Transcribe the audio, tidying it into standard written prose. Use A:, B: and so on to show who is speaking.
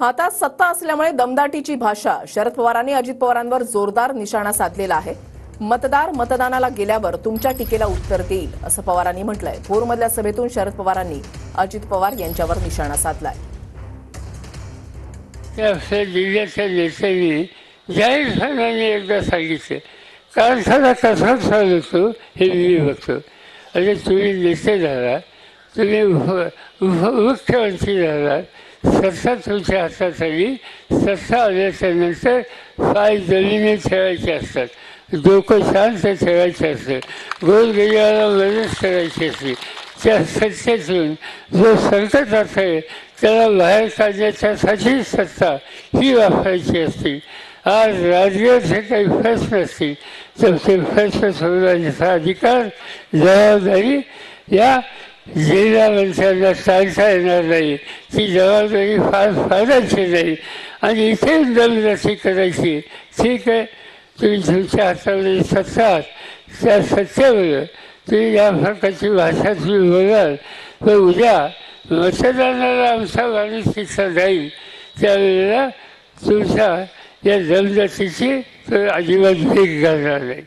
A: हातात सत्ता असल्यामुळे दमदाटीची भाषा. शरद पवारांनी अजित पवारांवर जोरदार निशाणा साधलेला आहे. मतदार मतदानाला गेल्यावर तुमच्या टीकेला उत्तर देईल असं पवारांनी म्हटलंय. भोरमधल्या सभेतून शरद पवारांनी अजित पवार यांच्यावर निशाणा साधलाय.
B: जिल्ह्याच्या नेत्यांनी जाहीरपणाने एकदा सांगितलं, कारखाना कसा चालवतो हे मी बघतो. आणि तुम्ही नेते झाला, तुम्ही मुख्यमंत्री झालात, सत्ता तुमच्या हातात आली. सत्ता आल्याच्यानंतर पाय जमिनी ठेवायचे असतात, डोकं शांत ठेवायचं असतं, गोरगरिबाला मदत करायची असते. त्या सत्तेतून जो संकटात आहे त्याला बाहेर काढण्याच्यासाठी सत्ता ही वापरायची असते. आज राज्याचे काही प्रश्न असतील तर ते प्रश्न सोडवण्याचा अधिकार, जबाबदारी या जिल्हा मंत्र्यांना टाळता येणार नाही. ती जबाबदारी फार फायद्याची नाही आणि इथे दमदाटी करायची. ठीक आहे, तुम्ही तुमच्या हातामध्ये सत्ता, त्या सत्तेवर तुम्ही या प्रकारची भाषा तुम्ही बोलाल, तर उद्या मतदानाला आमचा माणूस तिथं जाईल त्यावेळेला तुमच्या या दमदाटीची अजिबात भेट घालणार नाही.